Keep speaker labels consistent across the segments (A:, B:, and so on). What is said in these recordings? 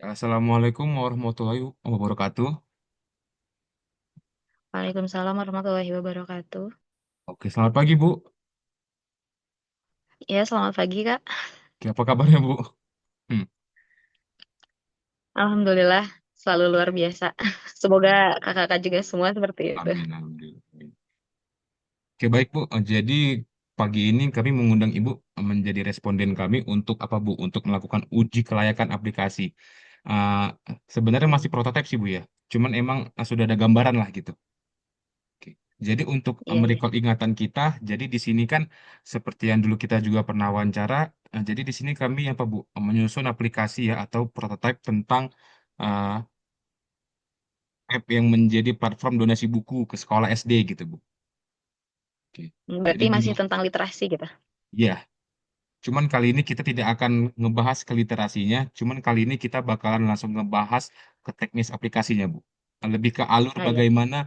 A: Assalamualaikum warahmatullahi wabarakatuh.
B: Waalaikumsalam warahmatullahi wabarakatuh.
A: Oke, selamat pagi Bu.
B: Ya, selamat pagi, Kak.
A: Oke, apa kabarnya Bu? Hmm,
B: Alhamdulillah, selalu luar biasa. Semoga kakak-kakak juga semua seperti itu.
A: Amin, alhamdulillah. Oke, baik Bu. Jadi pagi ini kami mengundang Ibu menjadi responden kami untuk apa Bu? Untuk melakukan uji kelayakan aplikasi. Eh, Sebenarnya masih prototipe sih Bu ya. Cuman emang sudah ada gambaran lah gitu. Oke. Jadi untuk
B: Iya, iya.
A: merecall ingatan kita, jadi di sini kan seperti yang dulu kita juga pernah wawancara, jadi di sini kami apa Bu menyusun aplikasi ya atau prototipe tentang eh, app yang menjadi platform donasi buku ke sekolah SD gitu Bu. Oke. Jadi
B: Berarti
A: dulu
B: masih tentang literasi gitu.
A: ya, cuman kali ini kita tidak akan ngebahas ke literasinya, cuman kali ini kita bakalan langsung ngebahas ke teknis aplikasinya Bu. Lebih ke alur
B: Oh iya,
A: bagaimana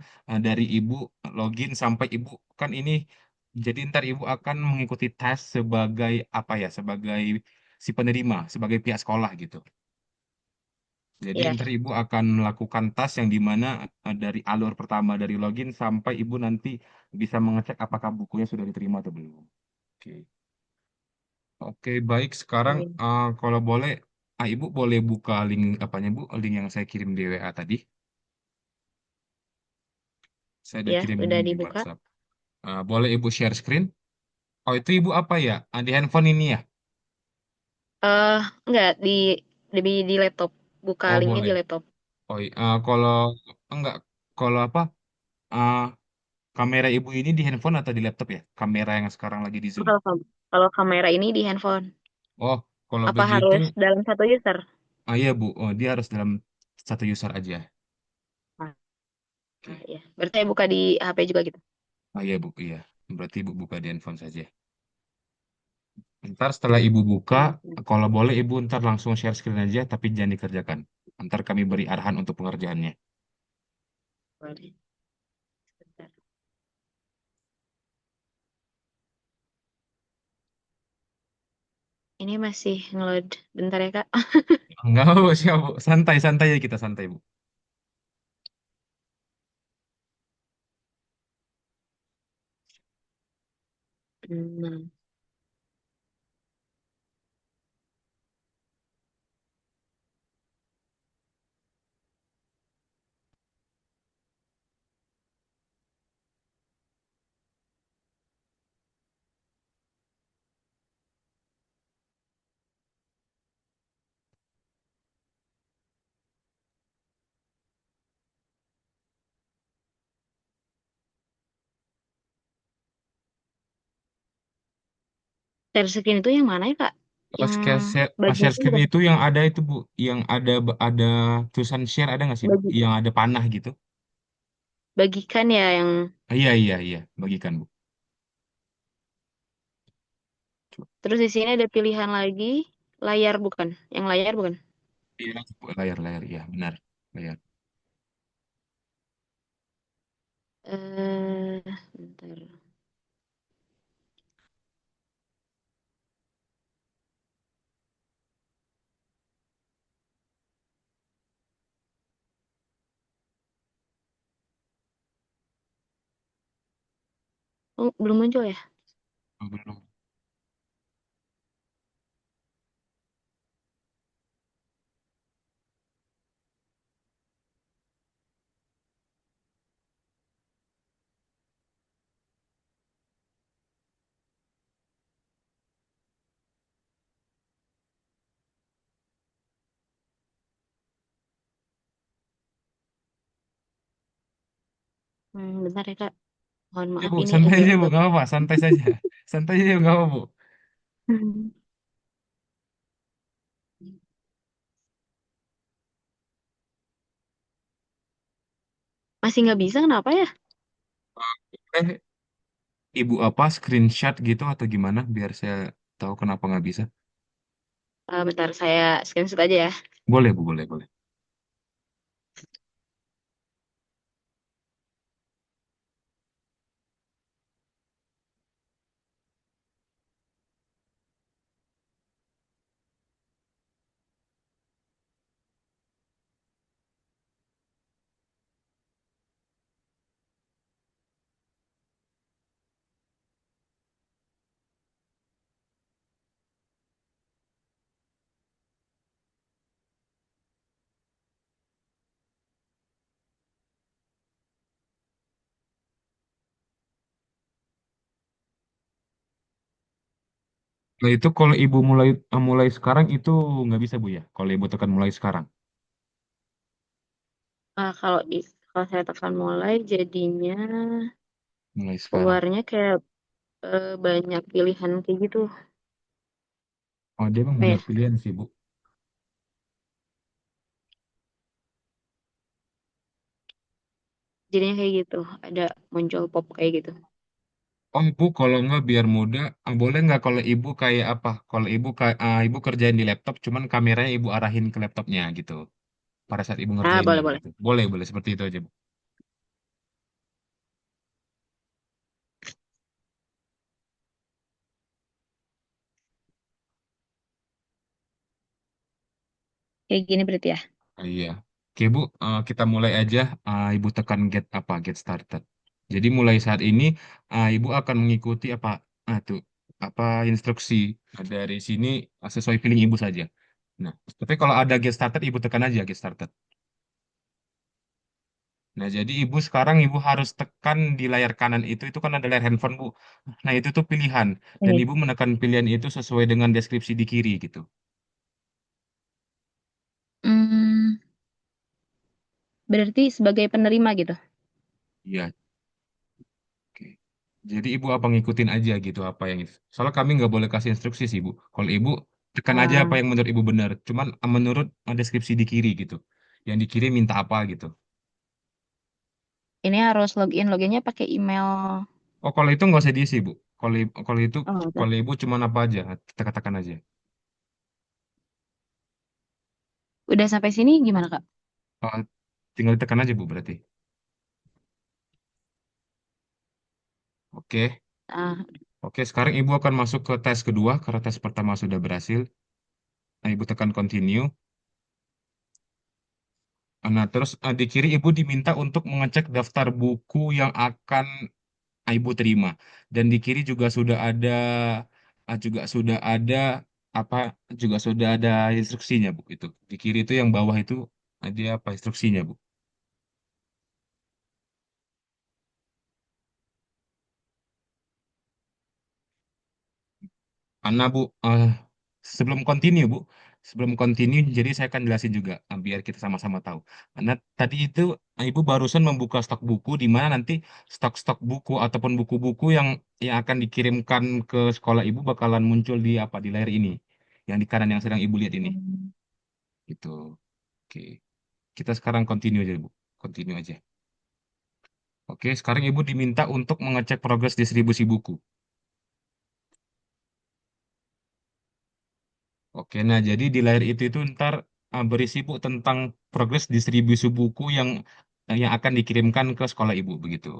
A: dari Ibu login sampai Ibu kan ini jadi ntar Ibu akan mengikuti tes sebagai apa ya, sebagai si penerima, sebagai pihak sekolah gitu. Jadi
B: iya.
A: ntar Ibu akan melakukan tas yang dimana dari alur pertama dari login sampai Ibu nanti bisa mengecek apakah bukunya sudah diterima atau belum. Oke, oke baik. Sekarang
B: Oke.
A: kalau boleh, Ibu boleh buka link apanya Bu? Link yang saya kirim di WA tadi. Saya udah
B: Ya,
A: kirim
B: udah
A: di
B: dibuka.
A: WhatsApp. Boleh Ibu share screen? Oh itu Ibu apa ya? Di handphone ini ya?
B: Eh, enggak di laptop. Buka
A: Oh
B: linknya
A: boleh.
B: di laptop.
A: Oh kalau enggak, kalau apa? Uh, Kamera Ibu ini di handphone atau di laptop ya? Kamera yang sekarang lagi di Zoom.
B: Kalau kamera ini di handphone.
A: Oh, kalau
B: Apa
A: begitu,
B: harus dalam satu user?
A: iya Bu, oh, dia harus dalam satu user aja.
B: Nah,
A: Oke.
B: ya. Berarti saya buka di HP juga gitu.
A: Iya Bu, iya. Berarti Ibu buka di handphone saja. Ntar setelah Ibu buka,
B: Hmm,
A: kalau boleh Ibu ntar langsung share screen aja, tapi jangan dikerjakan. Ntar kami beri arahan untuk pengerjaannya.
B: boleh. Sebentar. Ini masih ngeload. Bentar ya, Kak.
A: Enggak Bu, siap Bu. Santai, santai aja kita santai Bu.
B: Hmm. Share screen itu yang mana ya, Kak?
A: Kalau
B: Yang
A: share
B: bagian itu
A: screen
B: bukan?
A: itu yang ada itu Bu, yang ada tulisan share ada nggak sih Bu?
B: Bagi,
A: Yang ada panah gitu.
B: bagikan ya yang
A: Iya, iya, iya. Bagikan Bu. Coba.
B: terus di sini ada pilihan lagi layar bukan? Yang layar bukan?
A: Iya, Bu. Layar, iya benar. Layar.
B: Bentar. Oh, belum muncul ya?
A: Oh, belum.
B: Bentar ya, Kak. Mohon
A: Ya
B: maaf
A: Bu,
B: ini
A: santai
B: agak
A: aja Bu, nggak
B: gabut.
A: apa-apa, santai saja. Santai aja, nggak apa-apa Bu.
B: Masih nggak bisa kenapa ya?
A: Eh, Ibu apa screenshot gitu atau gimana biar saya tahu kenapa nggak bisa.
B: Bentar saya screenshot aja ya.
A: Boleh Bu, boleh, boleh. Nah itu kalau ibu mulai mulai sekarang itu nggak bisa bu ya? Kalau ibu tekan mulai sekarang,
B: Kalau kalau saya tekan mulai jadinya
A: mulai sekarang.
B: keluarnya kayak banyak pilihan kayak gitu.
A: Oh dia emang
B: Oh ya,
A: banyak pilihan sih bu.
B: jadinya kayak gitu. Ada muncul pop kayak gitu.
A: Oh ibu kalau nggak biar mudah, boleh nggak kalau ibu kayak apa? Kalau ibu kerjain di laptop, cuman kameranya ibu arahin ke laptopnya gitu. Pada saat ibu
B: Ah,
A: ngerjainnya
B: boleh boleh.
A: gitu. Boleh boleh seperti itu aja bu.
B: Kayak gini berarti ya.
A: Iya. Oke Bu, kita mulai aja. Ibu tekan get started. Jadi mulai saat ini Ibu akan mengikuti tuh apa instruksi. Nah, dari sini sesuai feeling Ibu saja. Nah, tapi kalau ada get started Ibu tekan aja get started. Nah, jadi Ibu harus tekan di layar kanan itu kan ada layar handphone Bu. Nah, itu tuh pilihan dan
B: Oke.
A: Ibu menekan pilihan itu sesuai dengan deskripsi di kiri gitu.
B: Hmm, berarti sebagai penerima gitu.
A: Iya. Oke. Jadi ibu apa ngikutin aja gitu apa yang itu. Soalnya kami nggak boleh kasih instruksi sih bu. Kalau ibu tekan aja apa
B: Ah,
A: yang menurut ibu benar. Cuman menurut deskripsi di kiri gitu. Yang di kiri minta apa gitu.
B: ini harus login. Loginnya pakai email.
A: Oh kalau itu nggak usah diisi bu. Kalau itu
B: Oh, udah.
A: kalau ibu cuman apa aja kita katakan aja.
B: Udah sampai sini gimana, Kak?
A: Eh, tinggal ditekan aja bu berarti. Oke.
B: Ah,
A: Oke sekarang ibu akan masuk ke tes kedua karena tes pertama sudah berhasil. Nah, ibu tekan continue. Nah, terus di kiri ibu diminta untuk mengecek daftar buku yang akan Ibu terima. Dan di kiri juga sudah ada apa juga sudah ada instruksinya, Bu, itu. Di kiri itu yang bawah itu ada apa instruksinya, Bu. Karena Bu, sebelum continue, Bu, sebelum continue jadi saya akan jelasin juga biar kita sama-sama tahu. Karena tadi itu Ibu barusan membuka stok buku di mana nanti stok-stok buku ataupun buku-buku yang akan dikirimkan ke sekolah Ibu bakalan muncul di layar ini. Yang di kanan yang sedang Ibu lihat ini.
B: hmm.
A: Gitu. Oke. Kita sekarang continue aja, Bu. Continue aja. Oke, sekarang Ibu diminta untuk mengecek progres distribusi buku. Oke, nah jadi di layar itu ntar berisi Bu tentang progres distribusi buku yang akan dikirimkan ke sekolah Ibu, begitu.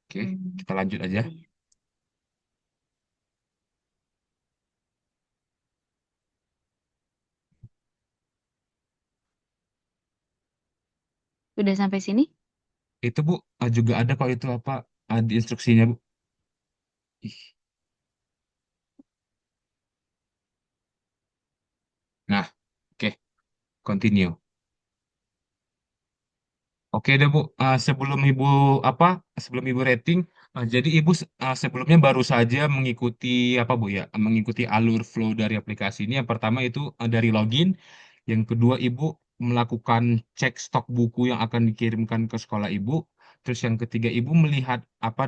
A: Oke,
B: Hmm.
A: kita lanjut aja.
B: Iya. Udah sampai sini?
A: Itu Bu, juga ada kok itu di instruksinya, Bu. Ih. Nah, oke, continue. Oke deh Bu, apa sebelum Ibu rating, jadi Ibu sebelumnya baru saja mengikuti Bu ya, mengikuti alur flow dari aplikasi ini. Yang pertama itu dari login, yang kedua Ibu melakukan cek stok buku yang akan dikirimkan ke sekolah Ibu, terus yang ketiga Ibu melihat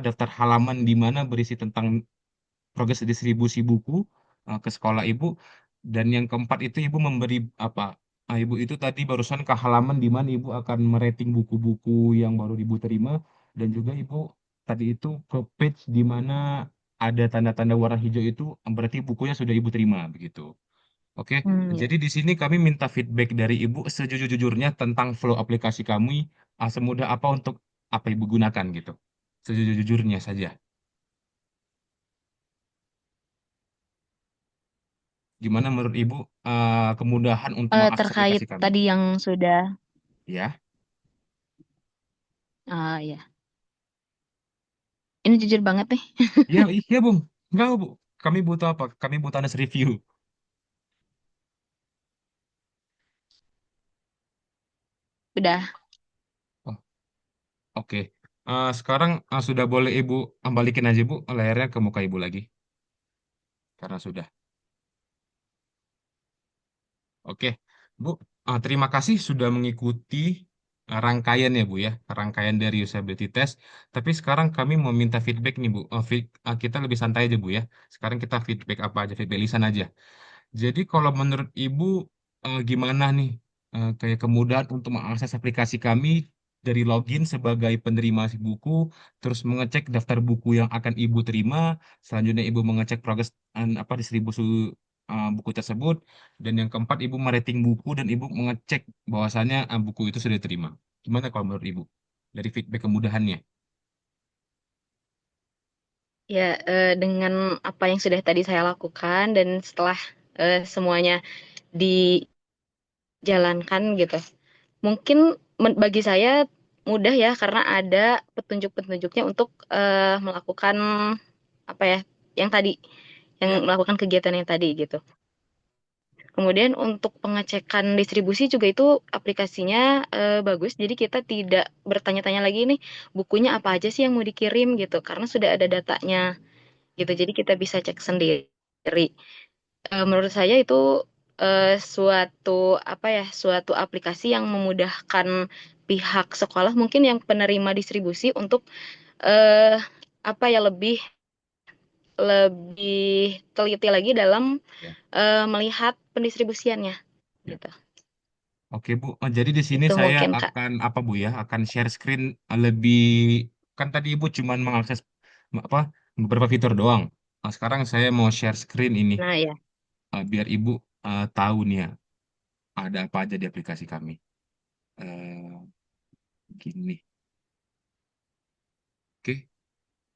A: daftar halaman di mana berisi tentang progres distribusi buku ke sekolah ibu dan yang keempat itu ibu memberi apa ibu itu tadi barusan ke halaman di mana ibu akan merating buku-buku yang baru ibu terima dan juga ibu tadi itu ke page di mana ada tanda-tanda warna hijau itu berarti bukunya sudah ibu terima begitu. Oke,
B: Hmm, ya.
A: jadi di sini kami minta feedback dari ibu sejujur-jujurnya tentang flow aplikasi kami semudah apa untuk apa ibu gunakan gitu. Sejujur-jujurnya saja. Gimana menurut Ibu kemudahan untuk mengakses
B: Terkait
A: aplikasi kami?
B: tadi yang sudah,
A: Ya,
B: ya. Ini jujur banget nih.
A: iya, iya, Bung. Enggak, Bu. Kami butuh apa? Kami butuh honest review.
B: Udah.
A: Oh, oke. Sekarang sudah boleh Ibu balikin aja, Bu, layarnya ke muka Ibu lagi. karena sudah. Oke, Bu, terima kasih sudah mengikuti rangkaian ya Bu ya, rangkaian dari usability test. Tapi sekarang kami mau minta feedback nih Bu. Kita lebih santai aja Bu ya. Sekarang kita feedback apa aja, feedback lisan aja. Jadi kalau menurut Ibu gimana nih kayak kemudahan untuk mengakses aplikasi kami dari login sebagai penerima si buku, terus mengecek daftar buku yang akan Ibu terima, selanjutnya Ibu mengecek progres apa distribusi buku tersebut, dan yang keempat Ibu merating buku dan Ibu mengecek bahwasannya buku itu sudah diterima. Gimana kalau menurut Ibu dari feedback kemudahannya?
B: Ya, dengan apa yang sudah tadi saya lakukan dan setelah semuanya dijalankan gitu, mungkin bagi saya mudah ya karena ada petunjuk-petunjuknya untuk melakukan apa ya, yang tadi, yang
A: Ya,
B: melakukan kegiatan yang tadi gitu. Kemudian untuk pengecekan distribusi juga itu aplikasinya bagus, jadi kita tidak bertanya-tanya lagi nih bukunya apa aja sih yang mau dikirim gitu, karena sudah ada datanya gitu. Jadi kita bisa cek sendiri. Menurut saya itu suatu apa ya, suatu aplikasi yang memudahkan pihak sekolah mungkin yang penerima distribusi untuk eh, apa ya, lebih lebih teliti lagi dalam
A: ya,
B: melihat pendistribusiannya
A: ya.
B: gitu.
A: Oke Bu, jadi di sini
B: Itu
A: saya
B: mungkin Kak.
A: akan apa Bu ya, akan share screen lebih, kan tadi Ibu cuma mengakses apa beberapa fitur doang. Nah, sekarang saya mau share screen ini
B: Nah ya,
A: biar Ibu tahu nih ya ada apa aja di aplikasi kami. Gini, oke.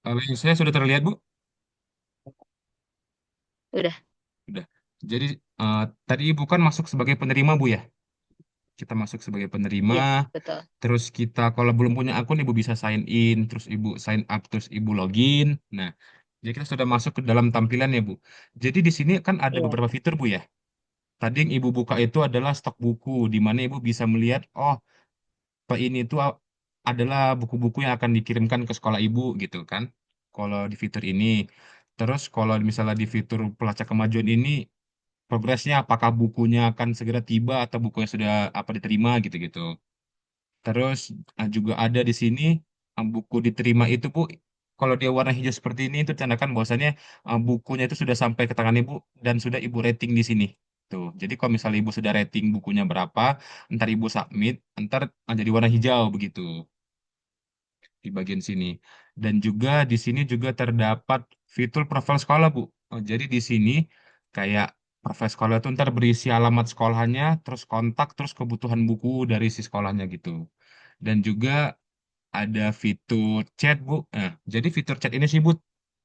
A: Kalau yang saya sudah terlihat Bu,
B: udah.
A: sudah. Jadi tadi Ibu kan masuk sebagai penerima Bu ya. Kita masuk sebagai penerima.
B: Iya, betul.
A: Terus kita kalau belum punya akun Ibu bisa sign in, terus Ibu sign up, terus Ibu login. Nah, jadi kita sudah masuk ke dalam tampilan ya Bu. Jadi di sini kan ada
B: Iya.
A: beberapa fitur Bu ya. Tadi yang Ibu buka itu adalah stok buku, di mana Ibu bisa melihat, oh, ini tuh adalah buku-buku yang akan dikirimkan ke sekolah Ibu gitu kan. Kalau di fitur ini. Terus kalau misalnya di fitur pelacak kemajuan ini, progresnya apakah bukunya akan segera tiba atau bukunya sudah apa diterima gitu-gitu. Terus juga ada di sini buku diterima itu Bu, kalau dia warna hijau seperti ini itu tandakan bahwasannya bukunya itu sudah sampai ke tangan Ibu dan sudah Ibu rating di sini. Tuh. Jadi kalau misalnya Ibu sudah rating bukunya berapa, ntar Ibu submit, ntar jadi warna hijau begitu di bagian sini. Dan juga di sini juga terdapat fitur profil sekolah Bu. Jadi di sini kayak profil sekolah itu ntar berisi alamat sekolahnya, terus kontak, terus kebutuhan buku dari si sekolahnya gitu. Dan juga ada fitur chat, Bu. Nah, jadi fitur chat ini sih, Bu,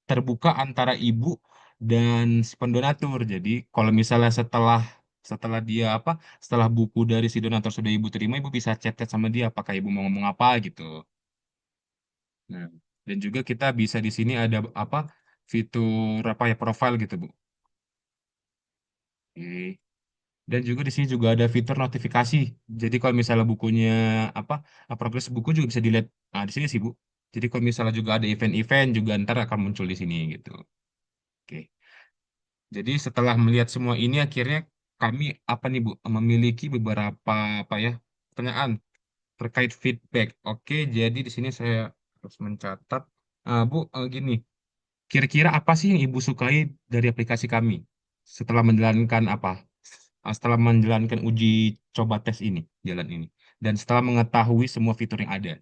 A: terbuka antara ibu dan si pendonatur. Jadi, kalau misalnya setelah setelah dia apa, setelah buku dari si donatur sudah ibu terima, ibu bisa chat-chat sama dia, apakah ibu mau ngomong apa gitu. Nah, dan juga kita bisa di sini ada apa, fitur apa ya, profile gitu, Bu. Oke. Dan juga di sini juga ada fitur notifikasi. Jadi kalau misalnya bukunya apa, progres buku juga bisa dilihat di sini sih Bu. Jadi kalau misalnya juga ada event-event juga ntar akan muncul di sini gitu. Oke. Jadi setelah melihat semua ini akhirnya kami apa nih Bu memiliki beberapa apa ya pertanyaan terkait feedback. Oke, jadi di sini saya harus mencatat. Bu, gini, kira-kira apa sih yang Ibu sukai dari aplikasi kami setelah menjalankan apa? Setelah menjalankan uji coba tes ini, jalan ini, dan setelah mengetahui semua fitur yang ada,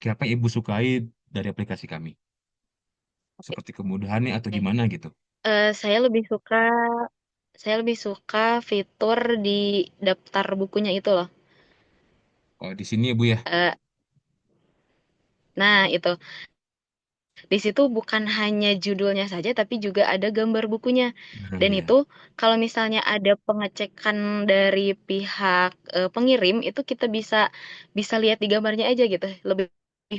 A: apa yang Ibu sukai dari aplikasi kami? Seperti kemudahannya atau gimana gitu?
B: Eh, saya lebih suka saya lebih suka fitur di daftar bukunya itu loh.
A: Oh, di sini ya Bu ya.
B: Eh, nah, itu. Di situ bukan hanya judulnya saja, tapi juga ada gambar bukunya.
A: Nah,
B: Dan
A: ya.
B: itu kalau misalnya ada pengecekan dari pihak pengirim, itu kita bisa bisa lihat di gambarnya aja gitu, lebih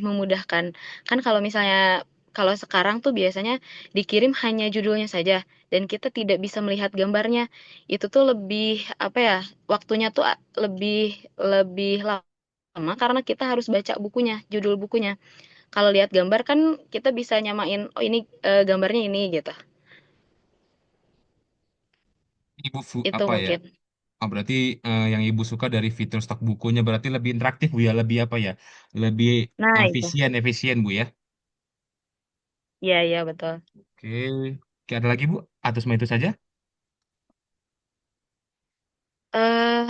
B: memudahkan. Kan kalau misalnya kalau sekarang tuh biasanya dikirim hanya judulnya saja, dan kita tidak bisa melihat gambarnya. Itu tuh lebih apa ya? Waktunya tuh lebih lebih lama karena kita harus baca bukunya, judul bukunya. Kalau lihat gambar kan kita bisa nyamain, oh ini gambarnya ini gitu.
A: Ibu
B: Itu
A: apa ya?
B: mungkin.
A: Oh, berarti yang ibu suka dari fitur stok bukunya berarti lebih interaktif bu ya, lebih apa ya? Lebih
B: Nah, itu.
A: efisien, efisien bu ya.
B: Iya, iya, betul.
A: Oke, oke ada lagi bu? Atau cuma itu saja?
B: Eh,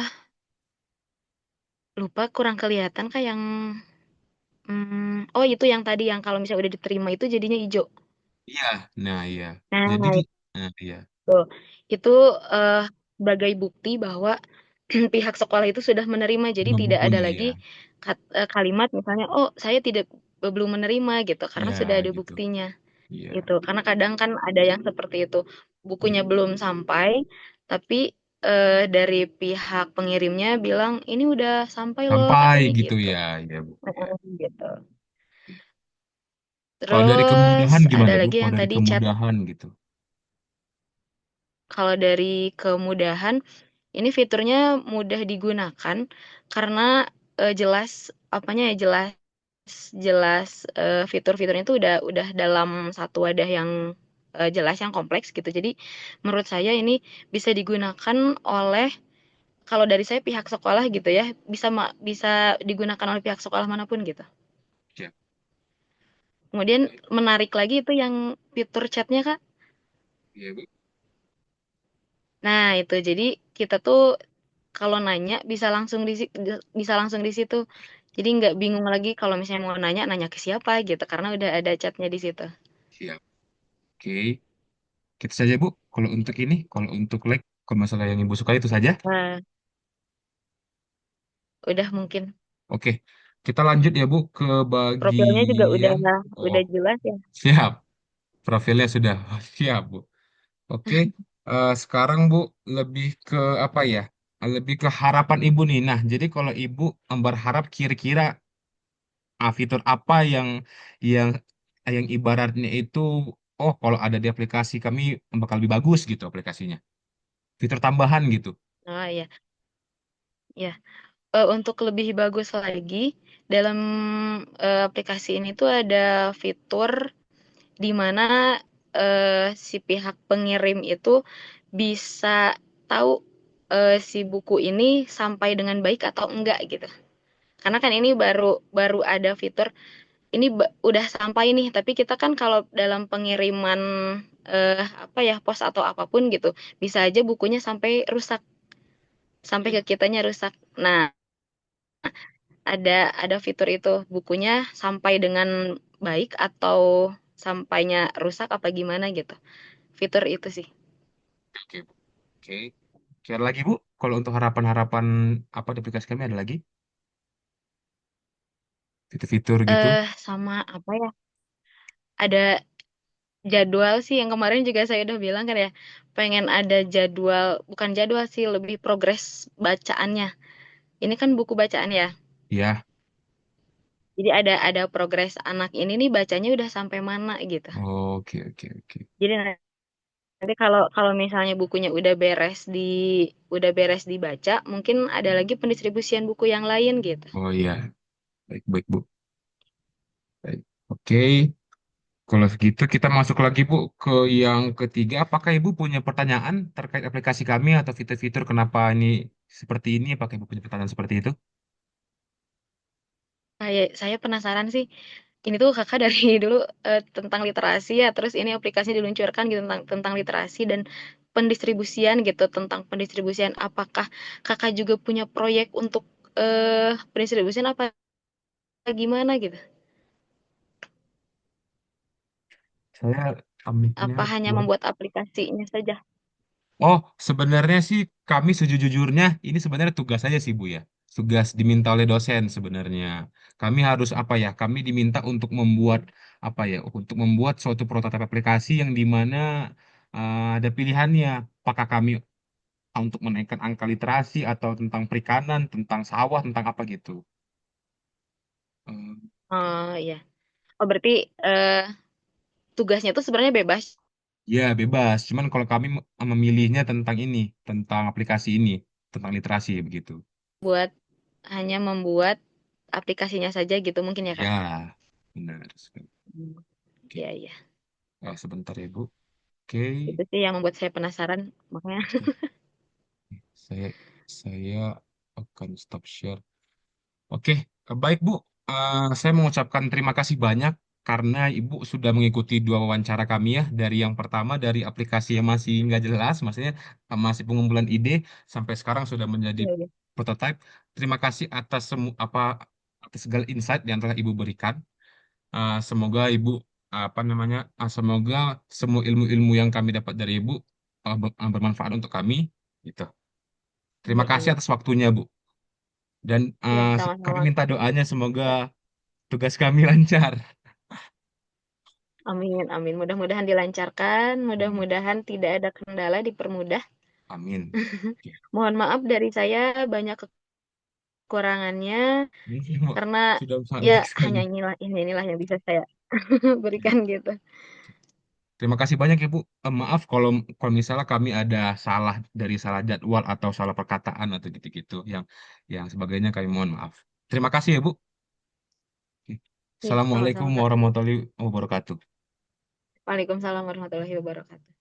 B: lupa kurang kelihatan Kak yang oh itu yang tadi yang kalau misalnya udah diterima itu jadinya hijau.
A: Iya, nah iya. Jadi,
B: Nah,
A: nah, iya.
B: itu. Itu sebagai bukti bahwa pihak sekolah itu sudah menerima. Jadi
A: Cuma
B: tidak ada
A: bukunya ya,
B: lagi kalimat misalnya, "Oh, saya tidak belum menerima," gitu, karena
A: ya
B: sudah ada
A: gitu.
B: buktinya.
A: Iya,
B: Gitu. Karena kadang kan ada yang seperti itu, bukunya belum sampai, tapi dari pihak pengirimnya bilang, "Ini udah sampai loh,"
A: sampai
B: katanya
A: gitu
B: gitu.
A: ya, ya bu. Ya.
B: Gitu.
A: Kalau dari
B: Terus
A: kemudahan
B: ada
A: gimana bu?
B: lagi
A: Kalau
B: yang
A: dari
B: tadi chat.
A: kemudahan gitu.
B: Kalau dari kemudahan, ini fiturnya mudah digunakan karena jelas apanya ya, jelas jelas fitur-fiturnya itu udah dalam satu wadah yang jelas, yang kompleks gitu. Jadi menurut saya ini bisa digunakan oleh, kalau dari saya pihak sekolah gitu ya, bisa digunakan oleh pihak sekolah manapun gitu.
A: Ya,
B: Kemudian
A: baik.
B: menarik lagi itu yang fitur chatnya Kak.
A: Iya bu.
B: Nah, itu jadi kita tuh kalau nanya bisa langsung di situ. Jadi nggak bingung lagi kalau misalnya mau nanya, nanya ke siapa gitu karena udah ada chatnya di situ.
A: Siap. Oke. Kita saja bu. Kalau untuk ini, kalau untuk like, kalau masalah yang ibu suka itu saja.
B: Nah, udah mungkin
A: Oke. Kita lanjut ya bu ke
B: profilnya juga
A: bagian. Oh,
B: udah jelas ya.
A: siap. Profilnya sudah. Siap bu. Oke, sekarang Bu lebih ke apa ya? Lebih ke harapan Ibu nih. Nah, jadi kalau Ibu berharap kira-kira fitur apa yang yang ibaratnya itu, oh kalau ada di aplikasi kami bakal lebih bagus gitu aplikasinya. Fitur tambahan gitu.
B: Oh iya, ya. Untuk lebih bagus lagi dalam aplikasi ini tuh ada fitur di mana si pihak pengirim itu bisa tahu si buku ini sampai dengan baik atau enggak gitu. Karena kan ini baru baru ada fitur ini udah sampai nih, tapi kita kan kalau dalam pengiriman apa ya, pos atau apapun gitu, bisa aja bukunya sampai rusak, sampai
A: Ya,
B: ke kitanya rusak. Nah, ada fitur itu, bukunya sampai dengan baik atau sampainya rusak apa gimana gitu. Fitur itu sih.
A: oke, Bu. Oke. Oke, ada lagi Bu? Kalau untuk harapan-harapan apa di aplikasi kami ada lagi? Fitur-fitur gitu?
B: Sama apa ya? Ada jadwal sih yang kemarin juga saya udah bilang kan ya, pengen ada jadwal, bukan jadwal sih, lebih progres bacaannya. Ini kan buku bacaan ya.
A: Ya.
B: Jadi ada progres anak ini nih bacanya udah sampai mana gitu.
A: Oke, oke, oke.
B: Jadi nanti kalau kalau misalnya bukunya udah beres dibaca, mungkin ada lagi pendistribusian buku yang lain gitu.
A: Oh iya, baik, baik Bu. Baik. Oke. Kalau segitu kita masuk lagi Bu ke yang ketiga. Apakah Ibu punya pertanyaan terkait aplikasi kami atau fitur-fitur kenapa ini seperti ini? Apakah Ibu punya pertanyaan seperti itu?
B: Saya penasaran sih. Ini tuh kakak dari dulu tentang literasi ya, terus ini aplikasinya diluncurkan gitu tentang tentang literasi dan pendistribusian gitu, tentang pendistribusian. Apakah kakak juga punya proyek untuk pendistribusian apa gimana gitu?
A: Saya amiknya
B: Apa hanya
A: buat.
B: membuat aplikasinya saja?
A: Oh, sebenarnya sih kami sejujurnya ini sebenarnya tugas saja sih Bu ya. Tugas diminta oleh dosen sebenarnya. Kami harus apa ya? Kami diminta untuk membuat apa ya? Untuk membuat suatu prototipe aplikasi yang dimana ada pilihannya. Apakah kami untuk menaikkan angka literasi atau tentang perikanan, tentang sawah, tentang apa gitu. Oke.
B: Oh iya. Oh berarti eh, tugasnya tuh sebenarnya bebas
A: Ya, bebas. Cuman kalau kami memilihnya tentang ini, tentang aplikasi ini, tentang literasi begitu.
B: buat hanya membuat aplikasinya saja gitu mungkin ya Kak?
A: Ya, benar sekali.
B: Hmm.
A: Oke.
B: Iya iya.
A: Sebentar ya, Bu. Oke.
B: Itu sih yang membuat saya penasaran makanya.
A: Saya saya akan stop share. Oke, baik Bu. Saya mengucapkan terima kasih banyak karena Ibu sudah mengikuti dua wawancara kami ya. Dari yang pertama dari aplikasi yang masih nggak jelas, maksudnya masih pengumpulan ide, sampai sekarang sudah menjadi
B: Iya, iya.
A: prototype. Terima kasih atas atas segala insight yang telah Ibu berikan. Semoga Ibu semoga semua ilmu-ilmu yang kami dapat dari Ibu bermanfaat untuk kami. Gitu. Terima
B: Amin,
A: kasih
B: amin.
A: atas waktunya Bu. Dan
B: Iya,
A: kami
B: sama-sama.
A: minta doanya semoga tugas kami lancar.
B: Amin, amin. Mudah-mudahan dilancarkan,
A: Amin.
B: mudah-mudahan tidak ada kendala, dipermudah.
A: Amin. Oke.
B: Mohon maaf dari saya banyak kekurangannya
A: Ini
B: karena
A: sudah sangat
B: ya
A: baik sekali.
B: inilah yang bisa saya berikan gitu.
A: Terima kasih banyak ya Bu. Maaf kalau kalau misalnya kami ada salah jadwal atau salah perkataan atau gitu-gitu yang sebagainya kami mohon maaf. Terima kasih ya Bu. Oke.
B: Ya,
A: Assalamualaikum
B: sama-sama Kak.
A: warahmatullahi wabarakatuh.
B: Waalaikumsalam warahmatullahi wabarakatuh.